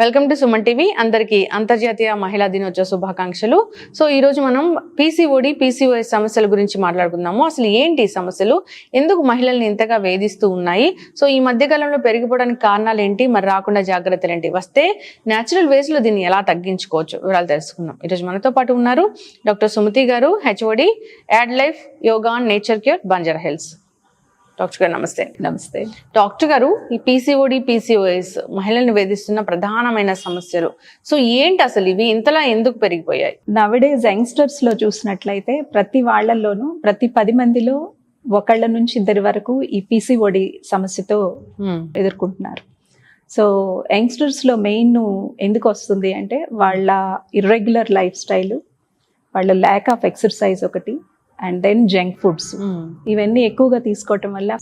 Welcome to Suman TV. అందరికీ అంతర్జాతీయ మహిళా దినోత్సవ శుభాకాంక్షలు. సో ఈ రోజు మనం పీసీఓడి పీసీఓఎస్ సమస్యల గురించి మాట్లాడుకుందాము. అసలు ఏంటి ఈ సమస్యలు, ఎందుకు మహిళల్ని ఇంతగా వేధిస్తూ ఉన్నాయి, సో ఈ మధ్య కాలంలో పెరిగిపోవడానికి కారణాలు ఏంటి, మరి రాకుండా జాగ్రత్తలు ఏంటి, వస్తే న్యాచురల్ వేస్ లో దీన్ని ఎలా తగ్గించుకోవచ్చు, వివరాలు తెలుసుకుందాం. ఈరోజు మనతో పాటు ఉన్నారు డాక్టర్ సుమతి గారు, HOD, add life yoga and nature cure, Banjara hills. Doctor గారు నమస్తే. నమస్తే డాక్టర్ గారు, ఈ పీసీఓడి పీసీఓఎస్ మహిళల్ని వేధిస్తున్న ప్రధానమైన సమస్యలు, సో ఏంటి అసలు ఇవి ఇంతలా ఎందుకు పెరిగిపోయాయి? నవడేస్ యంగ్స్టర్స్ లో చూసినట్లయితే ప్రతి వాళ్ళల్లోనూ ప్రతి 10 మందిలో ఒకళ్ళ నుంచి ఇద్దరి వరకు ఈ పీసీఓడి సమస్యతో ఎదుర్కొంటున్నారు. సో యంగ్స్టర్స్ లో మెయిన్ ఎందుకు వస్తుంది అంటే వాళ్ళ ఇర్రెగ్యులర్ లైఫ్ స్టైల్, వాళ్ళ ల్యాక్ ఆఫ్ ఎక్సర్సైజ్ ఒకటి, అండ్ దెన్ జంక్ ఫుడ్స్. ఇవన్నీ ఎక్కువగా తీసుకోవటం వల్ల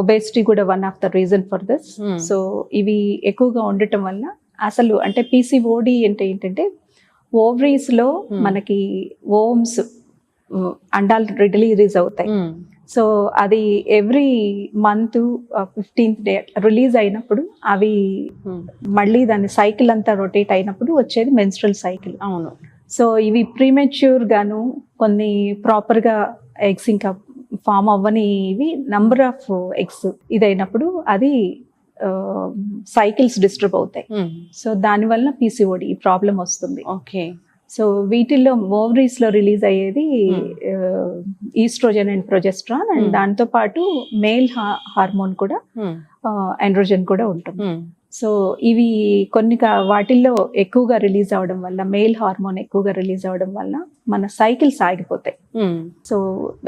ఒబేసిటీ కూడా one of the reason for this. So ఇవి ఎక్కువగా ఉండటం వల్ల అసలు అంటే పీసీఓడి అంటే ఏంటంటే ఓవరీస్ లో మనకి ఓమ్స్ అండాలు రిలీజ్ అవుతాయి. సో అది every month 15th day release అయినప్పుడు అవి మళ్ళీ దాని సైకిల్ అంతా రొటేట్ అయినప్పుడు వచ్చేది మెన్స్ట్రల్ సైకిల్. అవును. సో ఇవి ప్రీమెచ్యూర్ గాను కొన్ని ప్రాపర్ గా ఎగ్స్ ఇంకా ఫామ్ అవ్వని ఇవి నంబర్ ఆఫ్ ఎగ్స్ ఇదైనప్పుడు అది సైకిల్స్ డిస్టర్బ్ అవుతాయి. సో దానివల్ల పీసీఓడి ప్రాబ్లం వస్తుంది. ఓకే. సో వీటిల్లో ఓవరీస్ లో రిలీజ్ అయ్యేది ఈస్ట్రోజన్ అండ్ ప్రొజెస్ట్రాన్, అండ్ దాంతో పాటు మేల్ హార్మోన్ కూడా ఆండ్రోజన్ కూడా ఉంటుంది. సో ఇవి కొన్ని వాటిల్లో ఎక్కువగా రిలీజ్ అవడం వల్ల, మేల్ హార్మోన్ ఎక్కువగా రిలీజ్ అవడం వల్ల మన సైకిల్స్ ఆగిపోతాయి. సో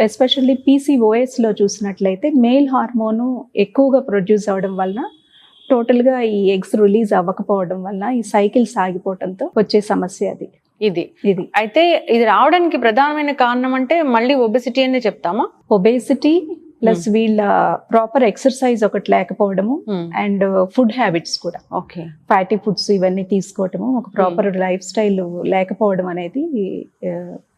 ఎస్పెషల్లీ పీసీఓఎస్ లో చూసినట్లయితే మేల్ హార్మోన్ ఎక్కువగా ప్రొడ్యూస్ అవడం వల్ల టోటల్ గా ఈ ఎగ్స్ రిలీజ్ అవ్వకపోవడం వల్ల ఈ సైకిల్స్ ఆగిపోవడంతో వచ్చే సమస్య అది. ఇది అయితే ఇది రావడానికి ప్రధానమైన కారణం అంటే మళ్ళీ ఒబెసిటీ అనే చెప్తామా? ఒబేసిటీ ప్లస్ వీళ్ళ ప్రాపర్ ఎక్సర్సైజ్ ఒకటి లేకపోవడము, అండ్ ఫుడ్ హ్యాబిట్స్ కూడా, ఓకే, ఫ్యాటీ ఫుడ్స్ ఇవన్నీ తీసుకోవటము, ఒక ప్రాపర్ లైఫ్ స్టైల్ లేకపోవడం అనేది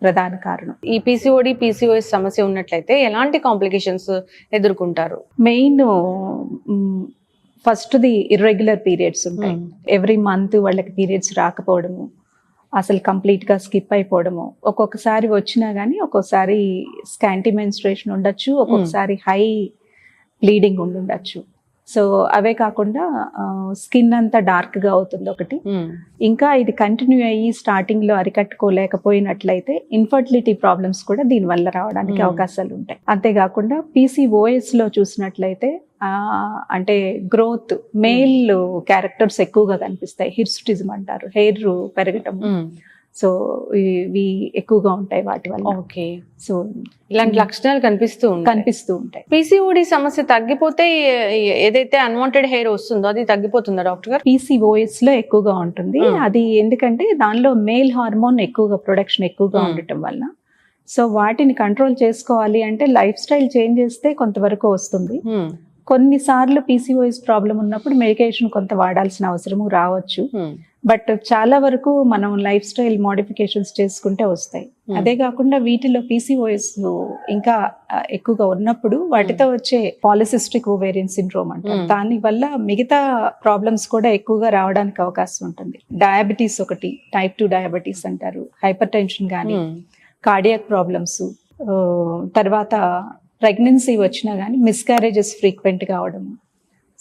ప్రధాన కారణం. ఈ పీసీఓడి పీసీఓఎస్ సమస్య ఉన్నట్లయితే ఎలాంటి కాంప్లికేషన్స్ ఎదుర్కొంటారు? మెయిన్ ఫస్ట్ది ఇర్రెగ్యులర్ పీరియడ్స్ ఉంటాయి. ఎవ్రీ మంత్ వాళ్ళకి పీరియడ్స్ రాకపోవడము, అసలు కంప్లీట్ గా స్కిప్ అయిపోవడము, ఒక్కొక్కసారి వచ్చినా కానీ ఒక్కొక్కసారి స్కాంటీ మెన్స్ట్రుయేషన్ ఉండొచ్చు, ఒక్కొక్కసారి హై బ్లీడింగ్ ఉండొచ్చు. సో అవే కాకుండా స్కిన్ అంతా డార్క్ గా అవుతుంది ఒకటి. ఇంకా ఇది కంటిన్యూ అయ్యి స్టార్టింగ్ లో అరికట్టుకోలేకపోయినట్లయితే ఇన్ఫర్టిలిటీ ప్రాబ్లమ్స్ కూడా దీని వల్ల రావడానికి అవకాశాలు ఉంటాయి. అంతేకాకుండా పీసీఓఎస్ లో చూసినట్లయితే అంటే గ్రోత్, మేల్ క్యారెక్టర్స్ ఎక్కువగా కనిపిస్తాయి. హిర్సుటిజం అంటారు, హెయిర్ పెరగటం. సో ఇవి ఎక్కువగా ఉంటాయి వాటి వల్ల. ఓకే. సో ఇలాంటి లక్షణాలు కనిపిస్తూ ఉంటాయి. పీసీఓడి సమస్య తగ్గిపోతే ఏదైతే అన్వాంటెడ్ హెయిర్ వస్తుందో అది తగ్గిపోతుందా డాక్టర్ గారు? పీసీఓఎస్ లో ఎక్కువగా ఉంటుంది అది. ఎందుకంటే దానిలో మేల్ హార్మోన్ ఎక్కువగా ప్రొడక్షన్ ఎక్కువగా ఉండటం వల్ల. సో వాటిని కంట్రోల్ చేసుకోవాలి అంటే లైఫ్ స్టైల్ చేంజ్ చేస్తే కొంతవరకు వస్తుంది. కొన్నిసార్లు పీసీఓఎస్ ప్రాబ్లం ఉన్నప్పుడు మెడికేషన్ కొంత వాడాల్సిన అవసరము రావచ్చు, బట్ చాలా వరకు మనం లైఫ్ స్టైల్ మోడిఫికేషన్స్ చేసుకుంటే వస్తాయి. అదే కాకుండా వీటిలో పీసీఓఎస్ ఇంకా ఎక్కువగా ఉన్నప్పుడు వాటితో వచ్చే పాలిసిస్టిక్ ఓవేరియన్ సిండ్రోమ్ అంటారు, దాని వల్ల మిగతా ప్రాబ్లమ్స్ కూడా ఎక్కువగా రావడానికి అవకాశం ఉంటుంది. డయాబెటీస్ ఒకటి, టైప్ 2 డయాబెటీస్ అంటారు, హైపర్ టెన్షన్ కానీ, కార్డియాక్ ప్రాబ్లమ్స్, తర్వాత ప్రెగ్నెన్సీ వచ్చినా కానీ మిస్క్యారేజెస్ ఫ్రీక్వెంట్ కావడం,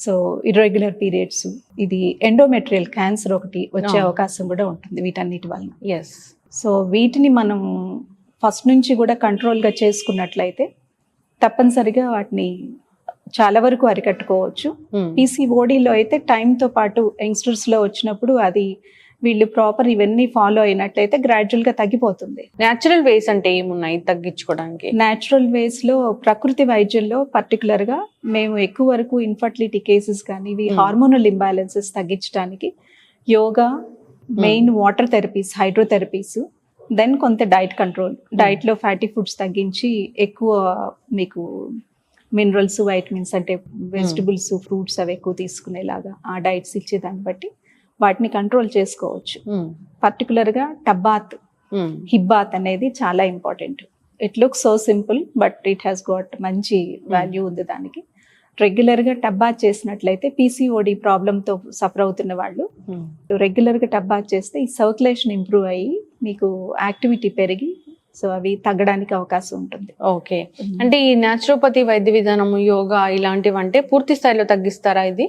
సో ఇర్రెగ్యులర్ పీరియడ్స్, ఇది ఎండోమెట్రియల్ క్యాన్సర్ ఒకటి వచ్చే అవకాశం కూడా ఉంటుంది వీటన్నిటి వల్ల. సో వీటిని మనం ఫస్ట్ నుంచి కూడా కంట్రోల్గా చేసుకున్నట్లయితే తప్పనిసరిగా వాటిని చాలా వరకు అరికట్టుకోవచ్చు. పీసీఓడిలో అయితే టైంతో పాటు యంగ్స్టర్స్లో వచ్చినప్పుడు అది వీళ్ళు ప్రాపర్ ఇవన్నీ ఫాలో అయినట్లయితే గ్రాడ్యువల్ గా తగ్గిపోతుంది. న్యాచురల్ వేస్ అంటే ఏమున్నాయి తగ్గించుకోవడానికి? న్యాచురల్ వేస్ లో ప్రకృతి వైద్యంలో పర్టికులర్ గా మేము ఎక్కువ వరకు ఇన్ఫర్టిలిటీ కేసెస్ కానీ ఇవి హార్మోనల్ ఇంబ్యాలెన్సెస్ తగ్గించడానికి yoga, main water therapies, hydrotherapies, then కొంత డైట్ కంట్రోల్, డైట్ లో ఫ్యాటీ ఫుడ్స్ తగ్గించి ఎక్కువ మీకు మినరల్స్, వైటమిన్స్ అంటే వెజిటబుల్స్, ఫ్రూట్స్ అవి ఎక్కువ తీసుకునేలాగా ఆ డైట్స్ ఇచ్చేదాన్ని బట్టి వాటిని కంట్రోల్ చేసుకోవచ్చు. పర్టికులర్ గా టబ్బాత్, హిబ్బాత్ అనేది చాలా important. It looks so simple but it has got మంచి వాల్యూ ఉంది దానికి. రెగ్యులర్ గా టబ్బాత్ చేసినట్లయితే పీసీఓడి ప్రాబ్లంతో సఫర్ అవుతున్న వాళ్ళు రెగ్యులర్ గా టబ్ బాత్ చేస్తే ఈ సర్క్యులేషన్ ఇంప్రూవ్ అయ్యి మీకు యాక్టివిటీ పెరిగి సో అవి తగ్గడానికి అవకాశం ఉంటుంది. ఓకే, అంటే ఈ న్యాచురోపతి వైద్య విధానము, యోగా ఇలాంటివి అంటే పూర్తి స్థాయిలో తగ్గిస్తారా ఇది?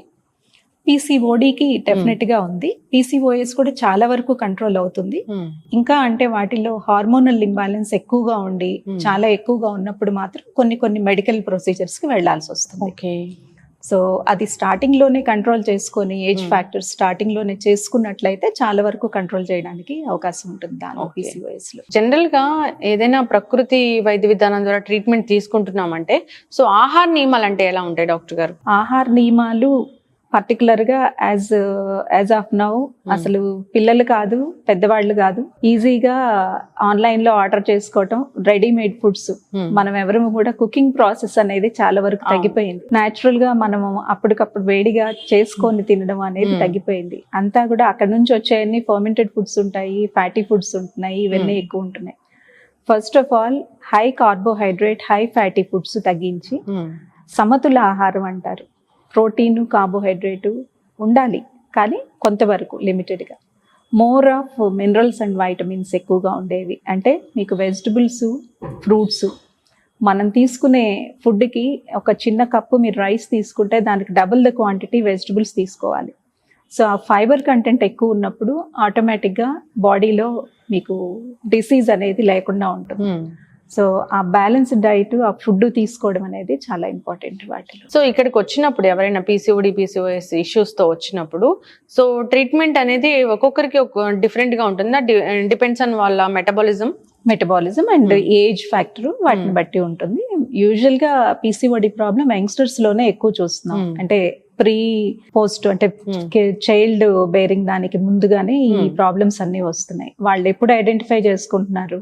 పీసీఓడికి డెఫినెట్ గా ఉంది. పీసీఓఎస్ కూడా చాలా వరకు కంట్రోల్ అవుతుంది. ఇంకా అంటే వాటిలో హార్మోనల్ ఇంబ్యాలెన్స్ ఎక్కువగా ఉండి చాలా ఎక్కువగా ఉన్నప్పుడు మాత్రం కొన్ని మెడికల్ ప్రొసీజర్స్ కి వెళ్లాల్సి వస్తుంది. ఓకే, సో అది స్టార్టింగ్ లోనే కంట్రోల్ చేసుకొని ఏజ్ ఫ్యాక్టర్స్ స్టార్టింగ్ లోనే చేసుకున్నట్లయితే చాలా వరకు కంట్రోల్ చేయడానికి అవకాశం ఉంటుంది దాని పీసీఓఎస్ లో. జనరల్ గా ఏదైనా ప్రకృతి వైద్య విధానం ద్వారా ట్రీట్మెంట్ తీసుకుంటున్నామంటే సో ఆహార నియమాలు అంటే ఎలా ఉంటాయి డాక్టర్ గారు? ఆహార నియమాలు పర్టికులర్ గా యాజ్ ఆఫ్ నౌ అసలు పిల్లలు కాదు పెద్దవాళ్ళు కాదు ఈజీగా ఆన్లైన్ లో ఆర్డర్ చేసుకోవటం, రెడీమేడ్ ఫుడ్స్, మనం ఎవరు కూడా కుకింగ్ ప్రాసెస్ అనేది చాలా వరకు తగ్గిపోయింది. న్యాచురల్ గా మనము అప్పటికప్పుడు వేడిగా చేసుకొని తినడం అనేది తగ్గిపోయింది. అంతా కూడా అక్కడ నుంచి వచ్చేయన్ని ఫర్మెంటెడ్ ఫుడ్స్ ఉంటాయి, ఫ్యాటీ ఫుడ్స్ ఉంటున్నాయి, ఇవన్నీ ఎక్కువ ఉంటున్నాయి. First of all high carbohydrate, high fatty foods తగ్గించి సమతుల ఆహారం అంటారు. ప్రోటీన్, కార్బోహైడ్రేట్ ఉండాలి కానీ కొంతవరకు లిమిటెడ్గా. More of minerals and vitamins ఎక్కువగా ఉండేవి. అంటే మీకు వెజిటబుల్స్, ఫ్రూట్స్, మనం తీసుకునే ఫుడ్కి ఒక చిన్న కప్పు మీరు రైస్ తీసుకుంటే దానికి డబుల్ ద క్వాంటిటీ వెజిటబుల్స్ తీసుకోవాలి. సో ఆ ఫైబర్ కంటెంట్ ఎక్కువ ఉన్నప్పుడు ఆటోమేటిక్గా బాడీలో మీకు డిసీజ్ అనేది లేకుండా ఉంటుంది. సో ఆ బ్యాలెన్స్డ్ డైట్, ఆ ఫుడ్ తీసుకోవడం అనేది చాలా ఇంపార్టెంట్ వాటిలో. సో ఇక్కడికి వచ్చినప్పుడు ఎవరైనా పీసీఓడి, పీసీఓఎస్ ఇష్యూస్ తో వచ్చినప్పుడు సో ట్రీట్మెంట్ అనేది ఒక్కొక్కరికి డిఫరెంట్ గా ఉంటుందా? డిపెండ్స్ ఆన్ వాళ్ళ మెటబాలిజం అండ్ ఏజ్ ఫ్యాక్టర్ వాటిని బట్టి ఉంటుంది. యూజువల్ గా పీసీఓడి ప్రాబ్లం యంగ్స్టర్స్ లోనే ఎక్కువ చూస్తున్నాం. అంటే పోస్ట్ అంటే చైల్డ్ బేరింగ్ దానికి ముందుగానే ఈ ప్రాబ్లమ్స్ అన్ని వస్తున్నాయి. వాళ్ళు ఎప్పుడు ఐడెంటిఫై చేసుకుంటున్నారు?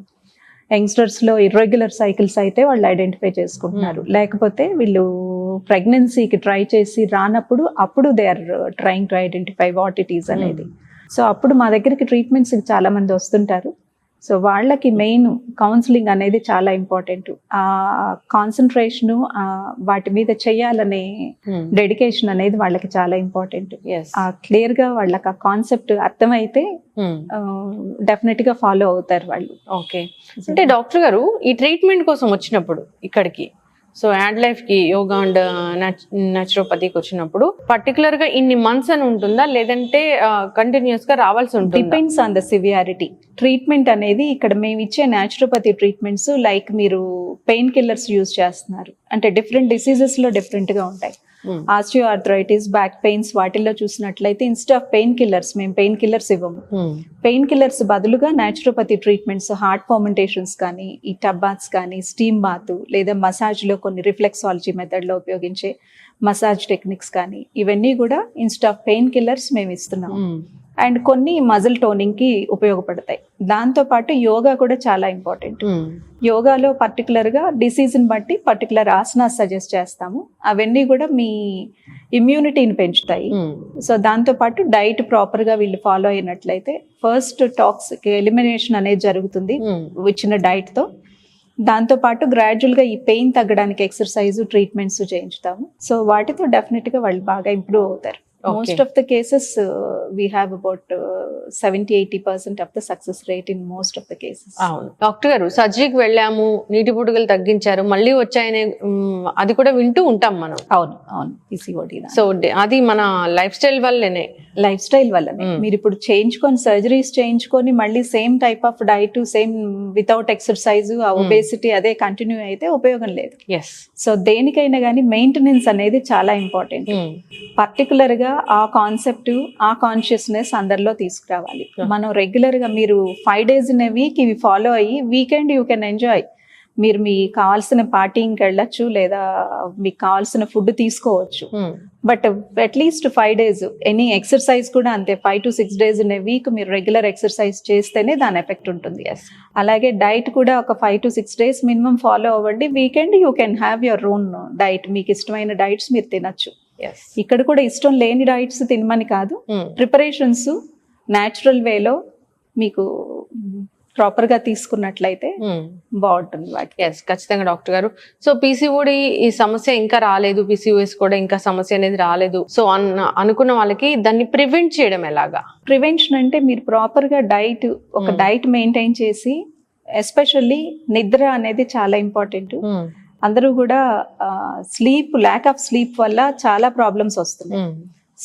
యంగ్స్టర్స్ లో ఇర్రెగ్యులర్ సైకిల్స్ అయితే వాళ్ళు ఐడెంటిఫై చేసుకుంటున్నారు. లేకపోతే వీళ్ళు ప్రెగ్నెన్సీకి ట్రై చేసి రానప్పుడు అప్పుడు they are trying to identify what it is అనేది. సో అప్పుడు మా దగ్గరికి ట్రీట్మెంట్స్ చాలా మంది వస్తుంటారు. సో వాళ్ళకి మెయిన్ కౌన్సిలింగ్ అనేది చాలా ఇంపార్టెంట్. ఆ కాన్సన్ట్రేషన్ వాటి మీద చేయాలనే డెడికేషన్ అనేది వాళ్ళకి చాలా ఇంపార్టెంట్. ఆ క్లియర్ గా వాళ్ళకి ఆ కాన్సెప్ట్ అర్థమైతే డెఫినెట్ గా ఫాలో అవుతారు వాళ్ళు. ఓకే, అంటే డాక్టర్ గారు ఈ ట్రీట్మెంట్ కోసం వచ్చినప్పుడు ఇక్కడికి సో యాడ్ లైఫ్ కి యోగా అండ్ న్యాచురోపతికి వచ్చినప్పుడు పర్టికులర్ గా ఇన్ని మంత్స్ అని ఉంటుందా, లేదంటే కంటిన్యూస్ గా రావాల్సి ఉంటుంది? Depends on the severity. Treatment అనేది ఇక్కడ మేము ఇచ్చే న్యాచురోపతి ట్రీట్మెంట్స్ లైక్ మీరు పెయిన్ కిల్లర్స్ యూజ్ చేస్తున్నారు అంటే డిఫరెంట్ డిసీజెస్ లో డిఫరెంట్ గా ఉంటాయి. ఆస్టియో ఆర్థరైటిస్, బ్యాక్ పెయిన్స్ వాటిల్లో చూసినట్లయితే ఇన్స్టెడ్ ఆఫ్ పెయిన్ కిల్లర్స్ మేము పెయిన్ కిల్లర్స్ ఇవ్వము. పెయిన్ కిల్లర్స్ బదులుగా న్యాచురోపతి ట్రీట్మెంట్స్, హార్ట్ ఫర్మెంటేషన్స్ కానీ, ఈ టబ్ బాత్స్ కానీ, స్టీమ్ బాత్ లేదా మసాజ్ లో కొన్ని రిఫ్లెక్సాలజీ మెథడ్ లో ఉపయోగించే మసాజ్ టెక్నిక్స్ కానీ ఇవన్నీ కూడా ఇన్స్టెడ్ ఆఫ్ పెయిన్ కిల్లర్స్ మేము ఇస్తున్నాము. అండ్ కొన్ని మజిల్ టోనింగ్ కి ఉపయోగపడతాయి. దాంతో పాటు యోగా కూడా చాలా ఇంపార్టెంట్. యోగాలో పర్టికులర్ గా డిసీజ్ ని బట్టి పర్టికులర్ ఆసనాస్ సజెస్ట్ చేస్తాము. అవన్నీ కూడా మీ ఇమ్యూనిటీని పెంచుతాయి. సో దాంతో పాటు డైట్ ప్రాపర్ గా వీళ్ళు ఫాలో అయినట్లయితే ఫస్ట్ టాక్సిక్ ఎలిమినేషన్ అనేది జరుగుతుంది ఇచ్చిన డైట్ తో. దాంతో పాటు గ్రాడ్యువల్ గా ఈ పెయిన్ తగ్గడానికి ఎక్సర్సైజ్, ట్రీట్మెంట్స్ చేయించుతాము. సో వాటితో డెఫినెట్ గా వాళ్ళు బాగా ఇంప్రూవ్ అవుతారు. Most of the cases we have about 70-80% of the success rate in most of the cases. అవును డాక్టర్ గారు, సర్జరీకి వెళ్ళాము, నీటి బుడగలు తగ్గించారు, మళ్ళీ వచ్చాయనే అది కూడా వింటూ ఉంటాం మనం. అవును PCOD. సో అది మన లైఫ్ స్టైల్ వల్లనే మీరు ఇప్పుడు సర్జరీస్ చేయించుకొని మళ్ళీ same type of diet, same without exercise, obesity అదే కంటిన్యూ అయితే ఉపయోగం లేదు. సో దేనికైనా కానీ మెయింటెనెన్స్ అనేది చాలా ఇంపార్టెంట్. పర్టికులర్ గా ఆ కాన్సెప్ట్, ఆ కాన్షియస్నెస్ అందరిలో తీసుకురావాలి. మనం రెగ్యులర్ గా మీరు 5 days in a week ఇవి ఫాలో అయ్యి వీకెండ్ యూ కెన్ ఎంజాయ్. మీరు మీకు కావాల్సిన పార్టీకి వెళ్ళొచ్చు లేదా మీకు కావాల్సిన ఫుడ్ తీసుకోవచ్చు. But at least 5 days any exercise కూడా అంతే. 5 to 6 days in a week మీరు రెగ్యులర్ ఎక్సర్సైజ్ చేస్తేనే దాని ఎఫెక్ట్ ఉంటుంది. అలాగే డైట్ కూడా ఒక 5 to 6 days మినిమం ఫాలో అవ్వండి. Weekend you can have your own diet. మీకు ఇష్టమైన డైట్స్ మీరు తినచ్చు. ఇక్కడ కూడా ఇష్టం లేని డైట్స్ తినమని కాదు, ప్రిపరేషన్స్ న్యాచురల్ వేలో మీకు ప్రాపర్ గా తీసుకున్నట్లయితే బాగుంటుంది వాటికి. ఎస్, ఖచ్చితంగా డాక్టర్ గారు. సో పీసీఓడి ఈ సమస్య ఇంకా రాలేదు, పీసీఓఎస్ కూడా ఇంకా సమస్య అనేది రాలేదు, సో అనుకున్న వాళ్ళకి దాన్ని ప్రివెంట్ చేయడం ఎలాగా? ప్రివెన్షన్ అంటే మీరు ప్రాపర్ గా ఒక డైట్ మెయింటైన్ చేసి, ఎస్పెషల్లీ నిద్ర అనేది చాలా ఇంపార్టెంట్. అందరూ కూడా ల్యాక్ ఆఫ్ స్లీప్ వల్ల చాలా ప్రాబ్లమ్స్ వస్తున్నాయి.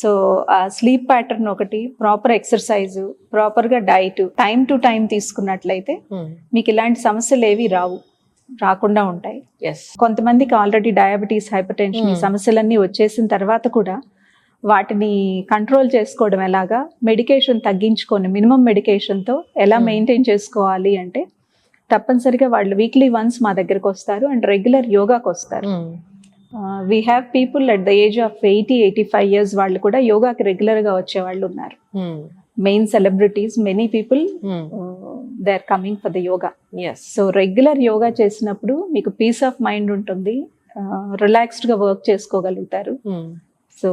సో ఆ స్లీప్ ప్యాటర్న్ ఒకటి, ప్రాపర్ ఎక్సర్సైజ్, ప్రాపర్ గా డైట్ టైం టు టైం తీసుకున్నట్లయితే మీకు ఇలాంటి సమస్యలు ఏవి రాకుండా ఉంటాయి. కొంతమందికి ఆల్రెడీ డయాబెటీస్, హైపర్ టెన్షన్ ఈ సమస్యలన్నీ వచ్చేసిన తర్వాత కూడా వాటిని కంట్రోల్ చేసుకోవడం ఎలాగా, మెడికేషన్ తగ్గించుకొని మినిమం మెడికేషన్తో ఎలా మెయింటైన్ చేసుకోవాలి అంటే తప్పనిసరిగా వాళ్ళు వీక్లీ వన్స్ మా దగ్గరకు వస్తారు అండ్ రెగ్యులర్ యోగాకి వస్తారు. We have people at the age of 80-85 years వాళ్ళు కూడా యోగాకి రెగ్యులర్ గా వచ్చే వాళ్ళు ఉన్నారు. Main celebrities, many people they are coming for the yoga. So regular yoga చేసినప్పుడు మీకు పీస్ ఆఫ్ మైండ్ ఉంటుంది, రిలాక్స్డ్ గా వర్క్ చేసుకోగలుగుతారు. సో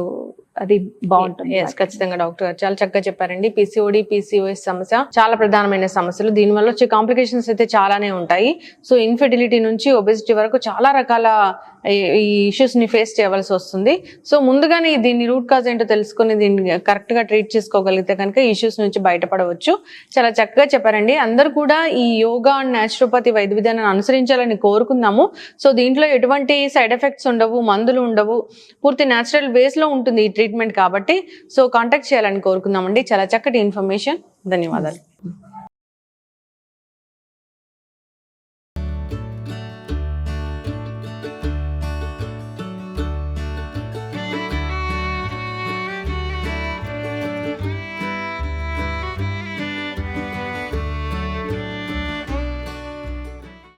అది బాగుంటుంది. ఖచ్చితంగా డాక్టర్ గారు చాలా చక్కగా చెప్పారండి. పీసీఓడి, పీసీఓఎస్ సమస్య చాలా ప్రధానమైన సమస్యలు. దీనివల్ల వచ్చే కాంప్లికేషన్స్ అయితే చాలానే ఉంటాయి. సో ఇన్ఫెర్టిలిటీ నుంచి ఒబెసిటీ వరకు చాలా రకాల ఈ ఇష్యూస్ ని ఫేస్ చేయవలసి వస్తుంది. సో ముందుగానే దీన్ని రూట్ కాజ్ ఏంటో తెలుసుకుని దీన్ని కరెక్ట్ గా ట్రీట్ చేసుకోగలిగితే కనుక ఈ ఇష్యూస్ నుంచి బయటపడవచ్చు. చాలా చక్కగా చెప్పారండి. అందరూ కూడా ఈ యోగా అండ్ న్యాచురోపతి వైద్య విధానాన్ని అనుసరించాలని కోరుకుందాము. సో దీంట్లో ఎటువంటి సైడ్ ఎఫెక్ట్స్ ఉండవు, మందులు ఉండవు, పూర్తి న్యాచురల్ వేస్ లో ఉంటుంది ఈ ట్రీట్మెంట్ కాబట్టి. సో కాంటాక్ట్ చేయాలని కోరుకుందామండి. చాలా చక్కటి ఇన్ఫర్మేషన్. ధన్యవాదాలు.